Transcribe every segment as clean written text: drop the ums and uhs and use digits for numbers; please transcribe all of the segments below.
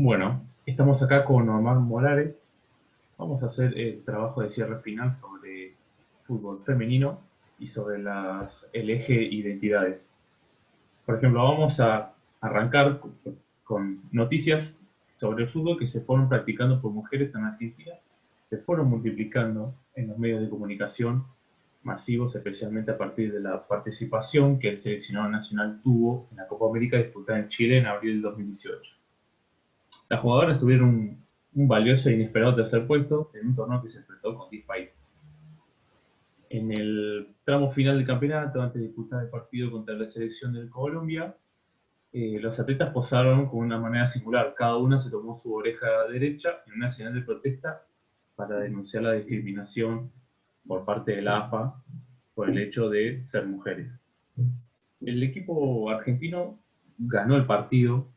Bueno, estamos acá con Omar Morales. Vamos a hacer el trabajo de cierre final sobre fútbol femenino y sobre el eje identidades. Por ejemplo, vamos a arrancar con noticias sobre el fútbol que se fueron practicando por mujeres en Argentina, se fueron multiplicando en los medios de comunicación masivos, especialmente a partir de la participación que el seleccionado nacional tuvo en la Copa América disputada en Chile en abril del 2018. Las jugadoras tuvieron un valioso e inesperado tercer puesto en un torneo que se enfrentó con 10 países. En el tramo final del campeonato, antes de disputar el partido contra la selección de Colombia, los atletas posaron con una manera singular. Cada una se tomó su oreja derecha en una señal de protesta para denunciar la discriminación por parte de la AFA por el hecho de ser mujeres. El equipo argentino ganó el partido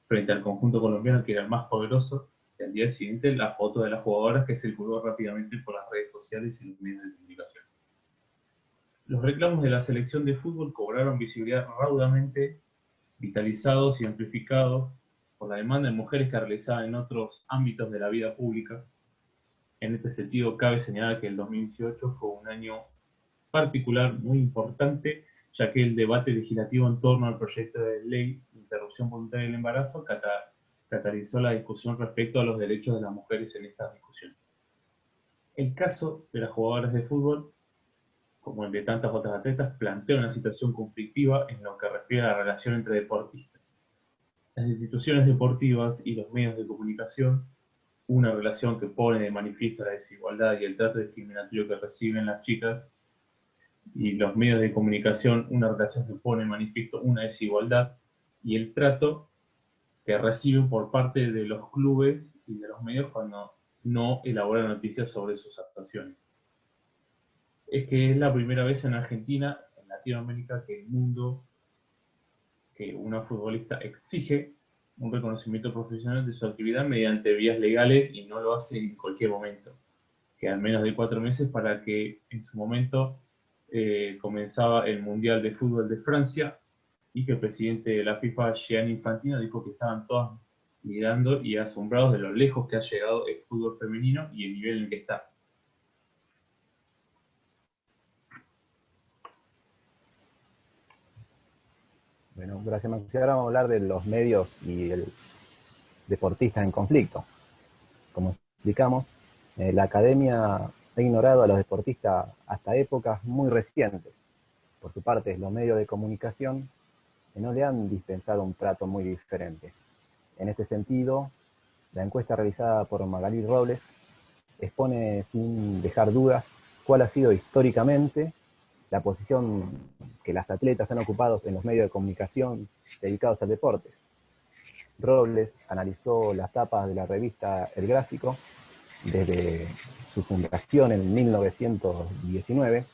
frente al conjunto colombiano, que era el más poderoso. Y al día siguiente, la foto de las jugadoras que circuló rápidamente por las redes sociales y los medios de comunicación. Los reclamos de la selección de fútbol cobraron visibilidad raudamente, vitalizados y amplificados por la demanda de mujeres que realizaban en otros ámbitos de la vida pública. En este sentido, cabe señalar que el 2018 fue un año particular muy importante, ya que el debate legislativo en torno al proyecto de ley de interrupción voluntaria del embarazo catalizó la discusión respecto a los derechos de las mujeres en esta discusión. El caso de las jugadoras de fútbol, como el de tantas otras atletas, plantea una situación conflictiva en lo que refiere a la relación entre deportistas. Las instituciones deportivas y los medios de comunicación, una relación que pone de manifiesto la desigualdad y el trato discriminatorio que reciben las chicas, y los medios de comunicación, una relación que pone en manifiesto una desigualdad y el trato que reciben por parte de los clubes y de los medios cuando no elaboran noticias sobre sus actuaciones. Es que es la primera vez en Argentina, en Latinoamérica, que el mundo, que una futbolista exige un reconocimiento profesional de su actividad mediante vías legales y no lo hace en cualquier momento. Quedan menos de 4 meses para que en su momento comenzaba el Mundial de Fútbol de Francia y que el presidente de la FIFA, Gianni Infantino, dijo que estaban todas mirando y asombrados de lo lejos que ha llegado el fútbol femenino y el nivel en el que está. Bueno, gracias, Maxi. Ahora vamos a hablar de los medios y el deportista en conflicto. Como explicamos, la academia ha ignorado a los deportistas hasta épocas muy recientes. Por su parte, los medios de comunicación no le han dispensado un trato muy diferente. En este sentido, la encuesta realizada por Magalí Robles expone sin dejar dudas cuál ha sido históricamente la posición que las atletas han ocupado en los medios de comunicación dedicados al deporte. Robles analizó las tapas de la revista El Gráfico desde su fundación en 1919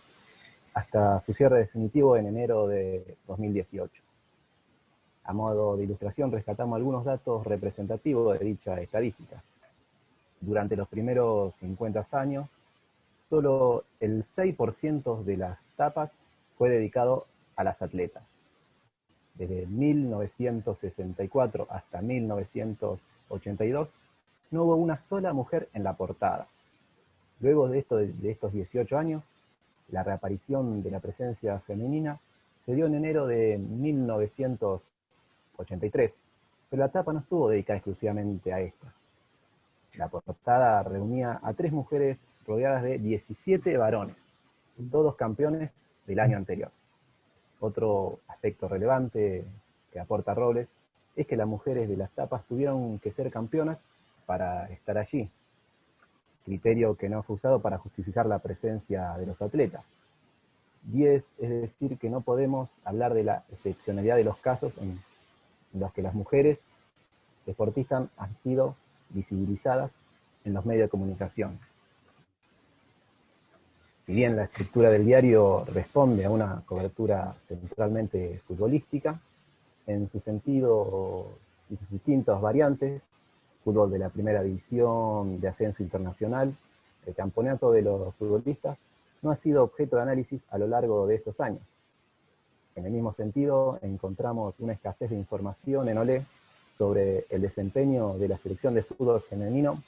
hasta su cierre definitivo en enero de 2018. A modo de ilustración rescatamos algunos datos representativos de dicha estadística. Durante los primeros 50 años, solo el 6% de las tapas fue dedicado a las atletas. Desde 1964 hasta 1982, no hubo una sola mujer en la portada. Luego de estos 18 años, la reaparición de la presencia femenina se dio en enero de 1983, pero la tapa no estuvo dedicada exclusivamente a esta. La portada reunía a 3 mujeres rodeadas de 17 varones, todos campeones del año anterior. Otro aspecto relevante que aporta Robles es que las mujeres de las tapas tuvieron que ser campeonas para estar allí, criterio que no fue usado para justificar la presencia de los atletas. 10, es decir, que no podemos hablar de la excepcionalidad de los casos en los que las mujeres deportistas han sido visibilizadas en los medios de comunicación. Si bien la estructura del diario responde a una cobertura centralmente futbolística, en su sentido y sus distintas variantes, fútbol de la primera división, de ascenso internacional, el campeonato de los futbolistas, no ha sido objeto de análisis a lo largo de estos años. En el mismo sentido, encontramos una escasez de información en Olé sobre el desempeño de la selección de fútbol femenino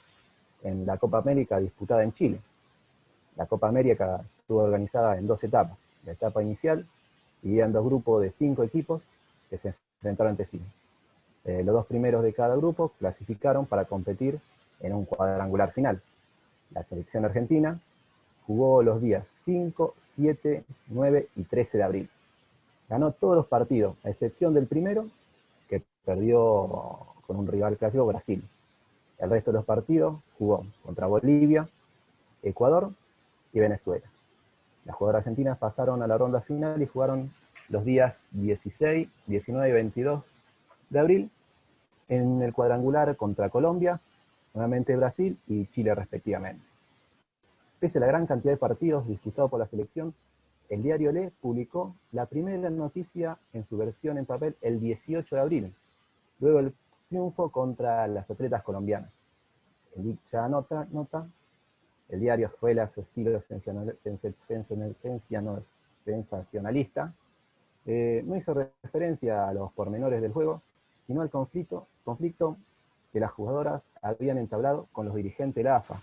en la Copa América disputada en Chile. La Copa América estuvo organizada en 2 etapas. La etapa inicial dividida en 2 grupos de 5 equipos que se enfrentaron entre sí. Los 2 primeros de cada grupo clasificaron para competir en un cuadrangular final. La selección argentina jugó los días 5, 7, 9 y 13 de abril. Ganó todos los partidos, a excepción del primero, que perdió con un rival clásico, Brasil. El resto de los partidos jugó contra Bolivia, Ecuador y Venezuela. Las jugadoras argentinas pasaron a la ronda final y jugaron los días 16, 19 y 22 de abril en el cuadrangular contra Colombia, nuevamente Brasil y Chile respectivamente. Pese a la gran cantidad de partidos disputados por la selección, el diario Le publicó la primera noticia en su versión en papel el 18 de abril, luego el triunfo contra las atletas colombianas. En dicha nota, el diario fue a su estilo sensacionalista, no hizo referencia a los pormenores del juego, sino al conflicto que las jugadoras habían entablado con los dirigentes de la AFA,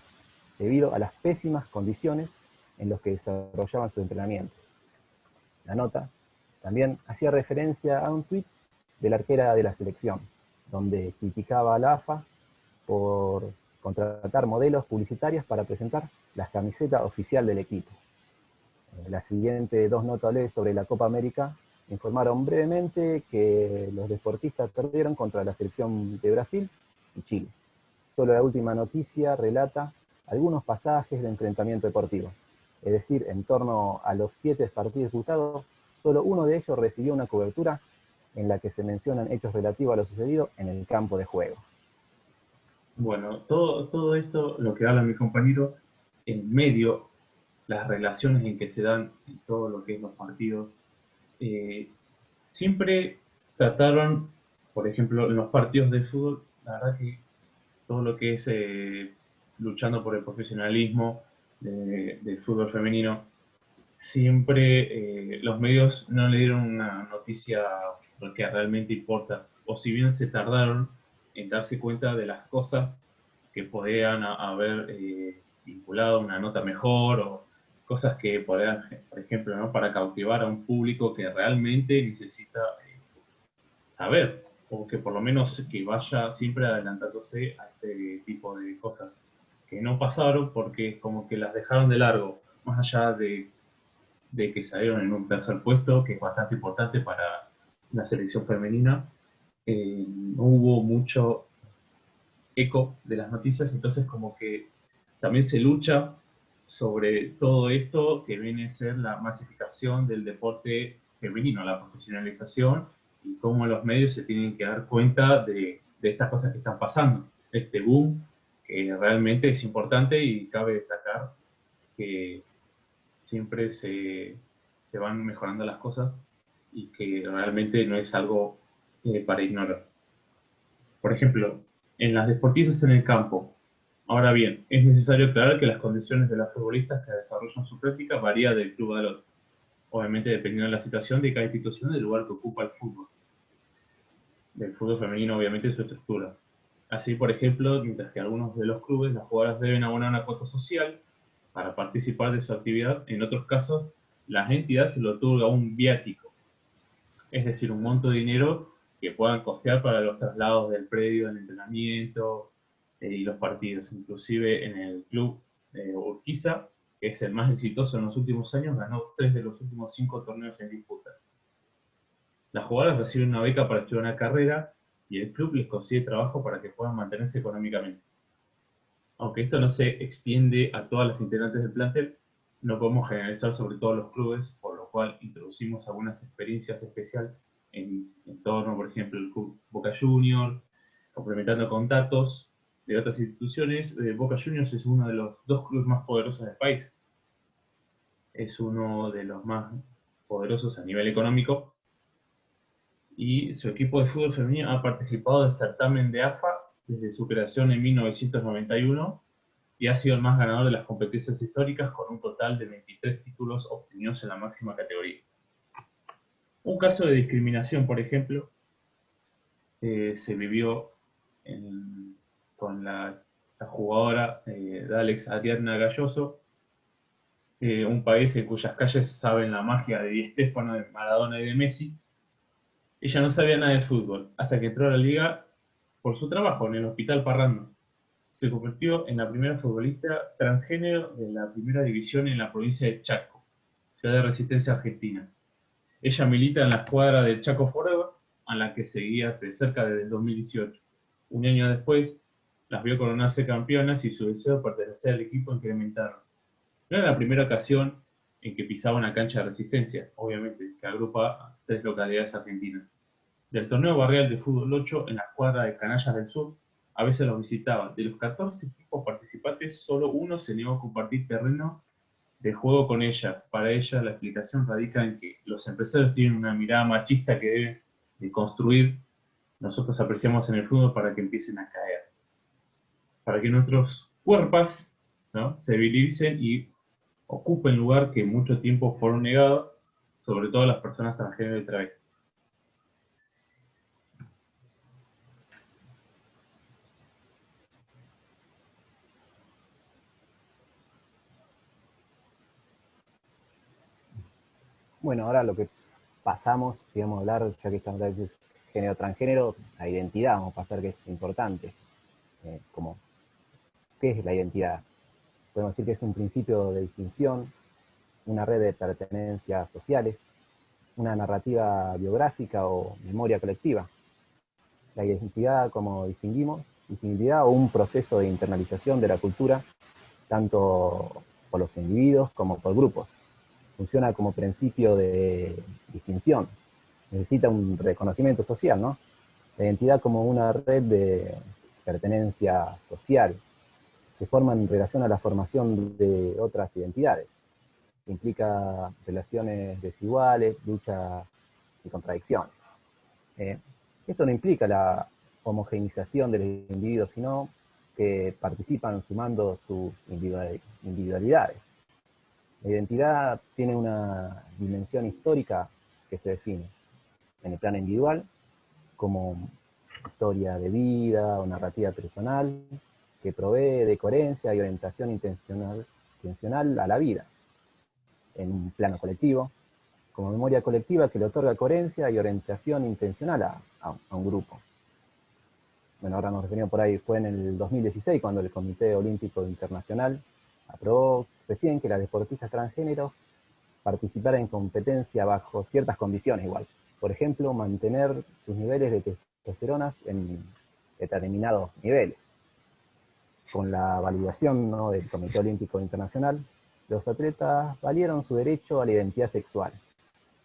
debido a las pésimas condiciones en las que desarrollaban su entrenamiento. La nota también hacía referencia a un tuit de la arquera de la selección, donde criticaba a la AFA por contratar modelos publicitarias para presentar la camiseta oficial del equipo. Las siguientes 2 notas sobre la Copa América informaron brevemente que los deportistas perdieron contra la selección de Brasil y Chile. Solo la última noticia relata algunos pasajes de enfrentamiento deportivo. Es decir, en torno a los 7 partidos disputados, solo uno de ellos recibió una cobertura en la que se mencionan hechos relativos a lo sucedido en el campo de juego. Bueno, todo esto, lo que habla mi compañero, en medio, las relaciones en que se dan en todo lo que es los partidos, siempre trataron, por ejemplo, en los partidos de fútbol, la verdad que todo lo que es luchando por el profesionalismo del fútbol femenino, siempre los medios no le dieron una noticia lo que realmente importa, o si bien se tardaron en darse cuenta de las cosas que podían haber vinculado una nota mejor o cosas que podían, por ejemplo, ¿no? Para cautivar a un público que realmente necesita saber, o que por lo menos que vaya siempre adelantándose a este tipo de cosas que no pasaron porque como que las dejaron de largo, más allá de que salieron en un tercer puesto, que es bastante importante para la selección femenina, no hubo mucho eco de las noticias, entonces como que también se lucha sobre todo esto que viene a ser la masificación del deporte femenino, la profesionalización y cómo los medios se tienen que dar cuenta de estas cosas que están pasando, este boom que realmente es importante y cabe destacar que siempre se van mejorando las cosas y que realmente no es algo para ignorar. Por ejemplo, en las deportistas en el campo. Ahora bien, es necesario aclarar que las condiciones de las futbolistas que desarrollan su práctica varían del club al otro, obviamente dependiendo de la situación de cada institución y del lugar que ocupa el fútbol. Del fútbol femenino, obviamente, su estructura. Así, por ejemplo, mientras que algunos de los clubes, las jugadoras deben abonar una cuota social para participar de su actividad, en otros casos, la entidad se le otorga un viático, es decir, un monto de dinero que puedan costear para los traslados del predio, el entrenamiento y los partidos. Inclusive en el club Urquiza, que es el más exitoso en los últimos años, ganó 3 de los últimos 5 torneos en disputa. Las jugadoras reciben una beca para estudiar una carrera y el club les consigue trabajo para que puedan mantenerse económicamente. Aunque esto no se extiende a todas las integrantes del plantel, no podemos generalizar sobre todos los clubes, por lo cual introducimos algunas experiencias especiales en torno, por ejemplo, el club Boca Juniors, complementando con datos de otras instituciones. Boca Juniors es uno de los 2 clubes más poderosos del país. Es uno de los más poderosos a nivel económico y su equipo de fútbol femenino ha participado del certamen de AFA desde su creación en 1991 y ha sido el más ganador de las competencias históricas con un total de 23 títulos obtenidos en la máxima categoría. Un caso de discriminación, por ejemplo, se vivió con la jugadora Alex Ariadna Galloso, un país en cuyas calles saben la magia de Di Stéfano, de Maradona y de Messi. Ella no sabía nada de fútbol, hasta que entró a la liga por su trabajo en el Hospital Parrando. Se convirtió en la primera futbolista transgénero de la primera división en la provincia de Chaco, ciudad de Resistencia Argentina. Ella milita en la escuadra de Chaco Forever, a la que seguía de cerca desde el 2018. Un año después, las vio coronarse campeonas y su deseo de pertenecer al equipo incrementaron. No era la primera ocasión en que pisaba una cancha de Resistencia, obviamente, que agrupa a 3 localidades argentinas. Del torneo barrial de fútbol 8 en la escuadra de Canallas del Sur, a veces los visitaba. De los 14 equipos participantes, solo uno se negó a compartir terreno de juego con ella. Para ella, la explicación radica en que los empresarios tienen una mirada machista que deben de construir. Nosotros apreciamos en el fútbol para que empiecen a caer, para que nuestros cuerpos, ¿no?, se visibilicen y ocupen lugar que mucho tiempo fueron negados, sobre todo a las personas transgénero y travestis. Bueno, ahora lo que pasamos, digamos, a hablar, ya que estamos hablando de género transgénero, la identidad, vamos a pasar que es importante. Como, ¿qué es la identidad? Podemos decir que es un principio de distinción, una red de pertenencias sociales, una narrativa biográfica o memoria colectiva. La identidad, como distinguibilidad o un proceso de internalización de la cultura, tanto por los individuos como por grupos. Funciona como principio de distinción. Necesita un reconocimiento social, ¿no? La identidad como una red de pertenencia social que forman en relación a la formación de otras identidades. Implica relaciones desiguales, lucha y contradicciones. Esto no implica la homogeneización de los individuos, sino que participan sumando sus individualidades. La identidad tiene una dimensión histórica que se define en el plano individual como historia de vida o narrativa personal que provee de coherencia y orientación intencional a la vida. En un plano colectivo, como memoria colectiva que le otorga coherencia y orientación intencional a un grupo. Bueno, ahora nos referimos por ahí, fue en el 2016 cuando el Comité Olímpico Internacional aprobó recién que las deportistas transgénero participaran en competencia bajo ciertas condiciones igual. Por ejemplo, mantener sus niveles de testosteronas en determinados niveles. Con la validación, ¿no?, del Comité Olímpico Internacional, los atletas valieron su derecho a la identidad sexual,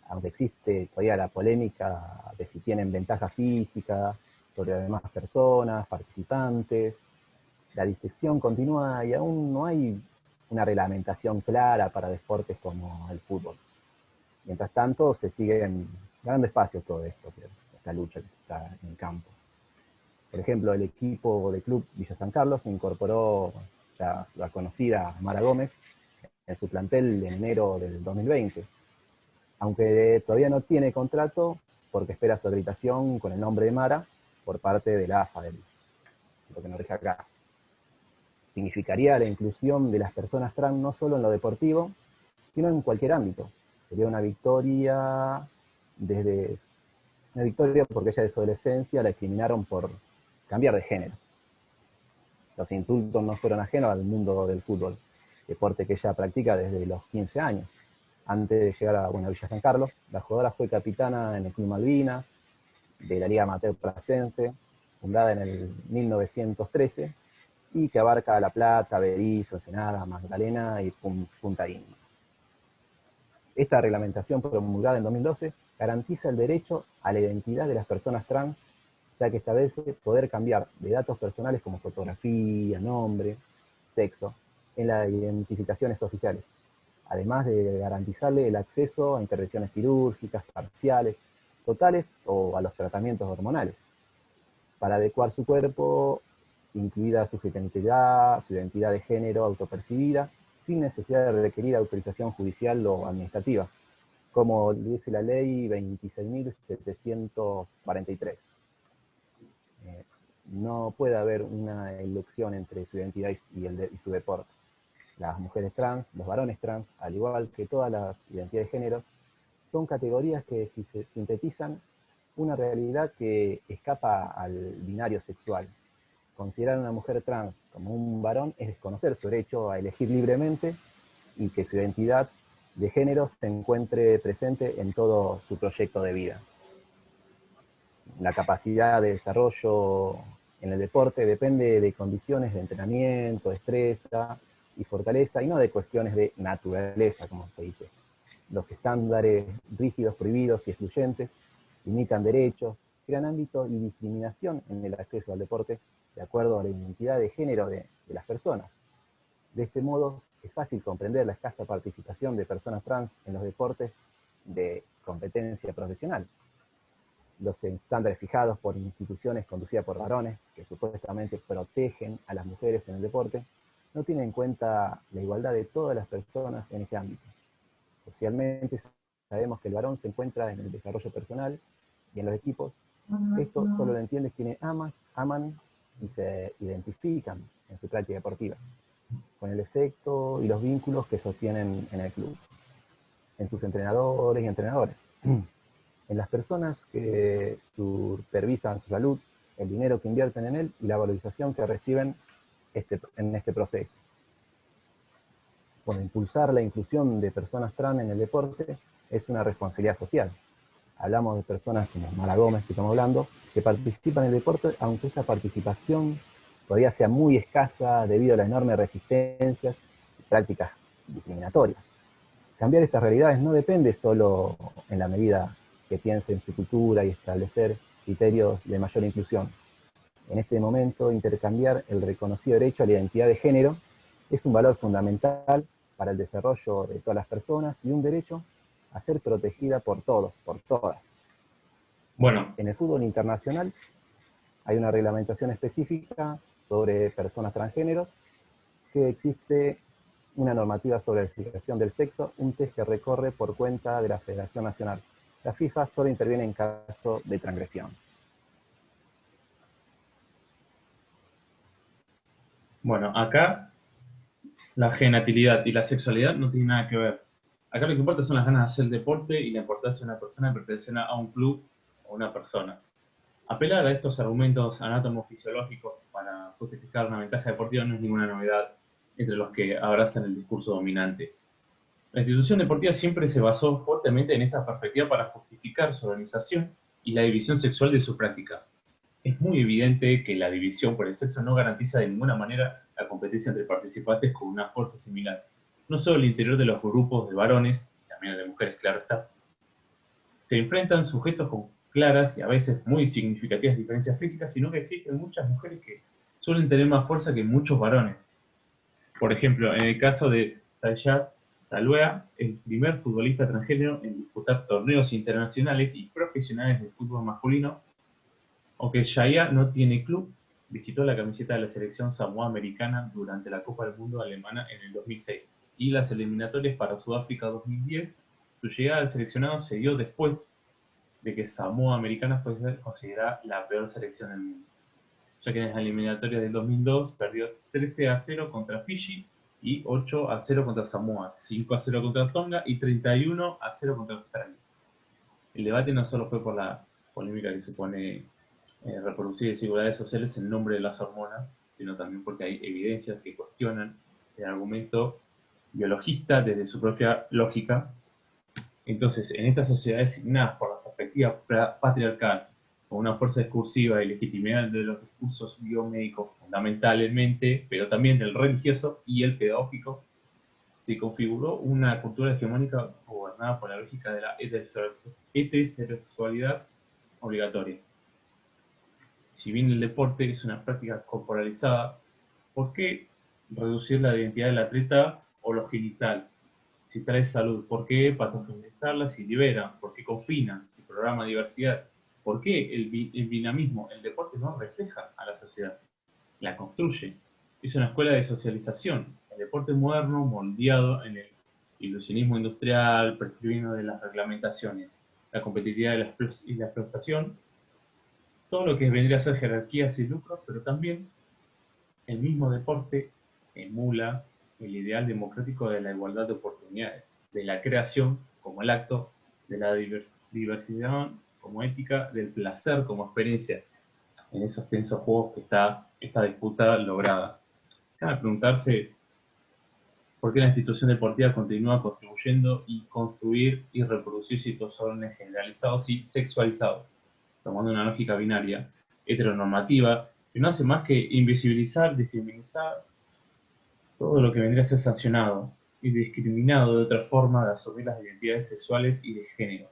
aunque existe todavía la polémica de si tienen ventaja física sobre las demás personas, participantes. La discusión continúa y aún no hay una reglamentación clara para deportes como el fútbol. Mientras tanto, se siguen ganando espacios todo esto, esta lucha que está en el campo. Por ejemplo, el equipo de Club Villa San Carlos incorporó ya la conocida Mara Gómez en su plantel en enero del 2020, aunque todavía no tiene contrato porque espera su habilitación con el nombre de Mara por parte de la AFA, lo que nos rige acá. Significaría la inclusión de las personas trans no solo en lo deportivo, sino en cualquier ámbito. Sería una victoria porque ella de su adolescencia la discriminaron por cambiar de género. Los insultos no fueron ajenos al mundo del fútbol, deporte que ella practica desde los 15 años. Antes de llegar a Villa San Carlos, la jugadora fue capitana en el Club Malvinas, de la Liga Amateur Placense, fundada en el 1913, y que abarca La Plata, Berizo, Ensenada, Magdalena y Punta Indio. Esta reglamentación promulgada en 2012 garantiza el derecho a la identidad de las personas trans, ya que establece poder cambiar de datos personales como fotografía, nombre, sexo, en las identificaciones oficiales, además de garantizarle el acceso a intervenciones quirúrgicas, parciales, totales o a los tratamientos hormonales, para adecuar su cuerpo, incluida su identidad de género autopercibida, sin necesidad de requerir autorización judicial o administrativa, como dice la ley 26.743. no puede haber una elección entre su identidad y su deporte. Las mujeres trans, los varones trans, al igual que todas las identidades de género, son categorías que se sintetizan una realidad que escapa al binario sexual. Considerar a una mujer trans como un varón es desconocer su derecho a elegir libremente y que su identidad de género se encuentre presente en todo su proyecto de vida. La capacidad de desarrollo en el deporte depende de condiciones de entrenamiento, destreza y fortaleza, y no de cuestiones de naturaleza, como se dice. Los estándares rígidos, prohibidos y excluyentes limitan derechos, crean ámbitos y discriminación en el acceso al deporte de acuerdo a la identidad de género de las personas. De este modo, es fácil comprender la escasa participación de personas trans en los deportes de competencia profesional. Los estándares fijados por instituciones conducidas por varones, que supuestamente protegen a las mujeres en el deporte, no tienen en cuenta la igualdad de todas las personas en ese ámbito. Socialmente sabemos que el varón se encuentra en el desarrollo personal y en los equipos. Esto solo lo entienden quienes aman y se identifican en su práctica deportiva, con el efecto y los vínculos que sostienen en el club, en sus entrenadores y entrenadoras, en las personas que supervisan su salud, el dinero que invierten en él y la valorización que reciben en este proceso. Bueno, impulsar la inclusión de personas trans en el deporte es una responsabilidad social. Hablamos de personas como Mara Gómez, que estamos hablando, que participan en el deporte, aunque esta participación todavía sea muy escasa debido a las enormes resistencias y prácticas discriminatorias. Cambiar estas realidades no depende solo en la medida que piense en su cultura y establecer criterios de mayor inclusión. En este momento, intercambiar el reconocido derecho a la identidad de género es un valor fundamental para el desarrollo de todas las personas y un derecho a ser protegida por todos, por todas. Bueno, En el fútbol internacional hay una reglamentación específica sobre personas transgéneros, que existe una normativa sobre la identificación del sexo, un test que recorre por cuenta de la Federación Nacional. La FIFA solo interviene en caso de transgresión. bueno, acá la genatilidad y la sexualidad no tienen nada que ver. Acá lo que importa son las ganas de hacer deporte y la importancia de una persona pertenecer a un club o una persona. Apelar a estos argumentos anátomo-fisiológicos para justificar una ventaja deportiva no es ninguna novedad entre los que abrazan el discurso dominante. La institución deportiva siempre se basó fuertemente en esta perspectiva para justificar su organización y la división sexual de su práctica. Es muy evidente que la división por el sexo no garantiza de ninguna manera la competencia entre participantes con una fuerza similar. No solo el interior de los grupos de varones, y también el de mujeres, claro está, se enfrentan sujetos con claras y a veces muy significativas diferencias físicas, sino que existen muchas mujeres que suelen tener más fuerza que muchos varones. Por ejemplo, en el caso de Sayat Saluea, el primer futbolista transgénero en disputar torneos internacionales y profesionales de fútbol masculino, aunque Shaya no tiene club, visitó la camiseta de la selección samoa-americana durante la Copa del Mundo alemana en el 2006 y las eliminatorias para Sudáfrica 2010. Su llegada al seleccionado se dio después de que Samoa Americana fue considerada la peor selección del mundo, ya que en las eliminatorias del 2002 perdió 13-0 contra Fiji y 8-0 contra Samoa, 5-0 contra Tonga y 31-0 contra Australia. El debate no solo fue por la polémica que supone reproducir desigualdades sociales en nombre de las hormonas, sino también porque hay evidencias que cuestionan el argumento biologista desde su propia lógica. Entonces, en estas sociedades asignadas por la perspectiva patriarcal, con una fuerza discursiva y legitimidad de los discursos biomédicos fundamentalmente, pero también del religioso y el pedagógico, se configuró una cultura hegemónica gobernada por la lógica de la heterosexualidad obligatoria. Si bien el deporte es una práctica corporalizada, ¿por qué reducir la identidad del atleta o lo genital? Si trae salud, ¿por qué patogenizarla si libera? ¿Por qué confinan? Si programa diversidad. ¿Por qué el dinamismo? El deporte no refleja a la sociedad, la construye. Es una escuela de socialización. El deporte moderno, moldeado en el ilusionismo industrial, prescribiendo de las reglamentaciones, la competitividad y la explotación, todo lo que vendría a ser jerarquías y lucros, pero también el mismo deporte emula el ideal democrático de la igualdad de oportunidades, de la creación como el acto, de la diversidad como ética, del placer como experiencia en esos tensos juegos que está esta disputa lograda. Cabe preguntarse por qué la institución deportiva continúa contribuyendo y construir y reproducir situaciones generalizados y sexualizados, tomando una lógica binaria, heteronormativa, que no hace más que invisibilizar, discriminar todo lo que vendría a ser sancionado y discriminado de otra forma de asumir las identidades sexuales y de género.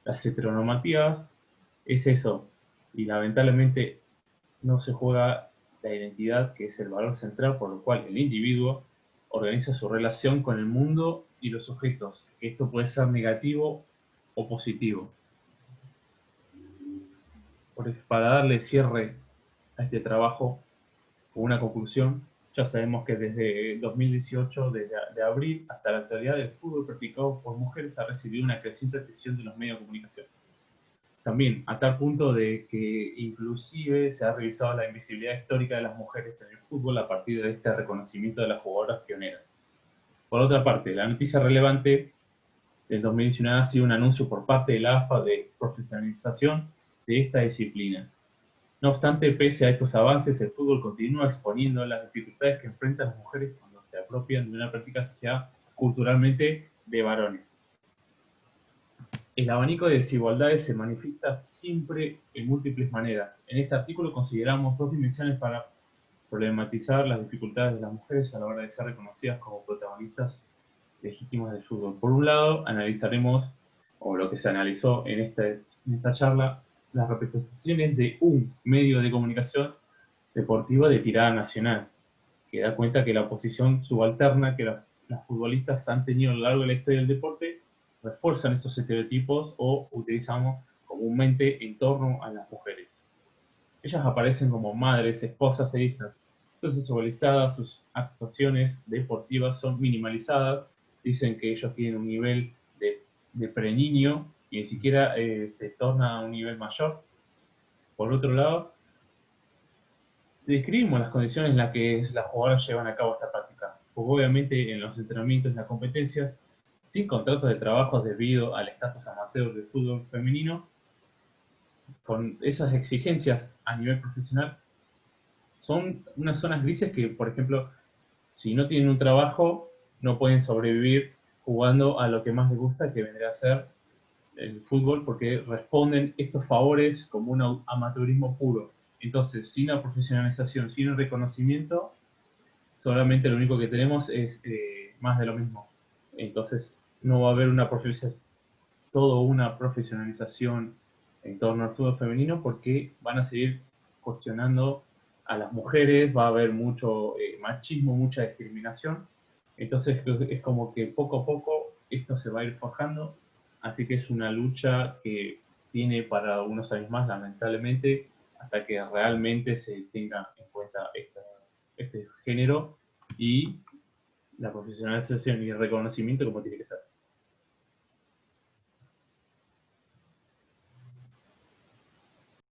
Las heteronormativas es eso, y lamentablemente no se juega la identidad, que es el valor central por lo cual el individuo organiza su relación con el mundo y los objetos. Esto puede ser negativo o positivo. Para darle cierre a este trabajo con una conclusión, ya sabemos que desde 2018, desde de abril hasta la actualidad, el fútbol practicado por mujeres ha recibido una creciente atención de los medios de comunicación. También a tal punto de que inclusive se ha revisado la invisibilidad histórica de las mujeres en el fútbol a partir de este reconocimiento de las jugadoras pioneras. Por otra parte, la noticia relevante del 2019 ha sido un anuncio por parte de la AFA de profesionalización de esta disciplina. No obstante, pese a estos avances, el fútbol continúa exponiendo las dificultades que enfrentan las mujeres cuando se apropian de una práctica asociada culturalmente de varones. El abanico de desigualdades se manifiesta siempre en múltiples maneras. En este artículo consideramos dos dimensiones para problematizar las dificultades de las mujeres a la hora de ser reconocidas como protagonistas legítimas del fútbol. Por un lado, analizaremos, o lo que se analizó en esta charla, las representaciones de un medio de comunicación deportiva de tirada nacional, que da cuenta que la posición subalterna que las futbolistas han tenido a lo largo de la historia del deporte refuerzan estos estereotipos o utilizamos comúnmente en torno a las mujeres. Ellas aparecen como madres, esposas e hijas. Entonces, sexualizadas, sus actuaciones deportivas son minimalizadas. Dicen que ellos tienen un nivel de preniño y ni siquiera se torna a un nivel mayor. Por otro lado, describimos las condiciones en las que las jugadoras llevan a cabo esta práctica. Porque obviamente en los entrenamientos y las competencias, sin contratos de trabajo debido al estatus amateur del fútbol femenino, con esas exigencias a nivel profesional, son unas zonas grises que, por ejemplo, si no tienen un trabajo, no pueden sobrevivir jugando a lo que más les gusta, que vendría a ser el fútbol, porque responden estos favores como un amateurismo puro. Entonces, sin la profesionalización, sin el reconocimiento, solamente lo único que tenemos es más de lo mismo. Entonces, no va a haber toda una profesionalización en torno al fútbol femenino porque van a seguir cuestionando a las mujeres, va a haber mucho machismo, mucha discriminación. Entonces es como que poco a poco esto se va a ir forjando, así que es una lucha que tiene para unos años más, lamentablemente, hasta que realmente se tenga en cuenta este género y la profesionalización y el reconocimiento como tiene que ser.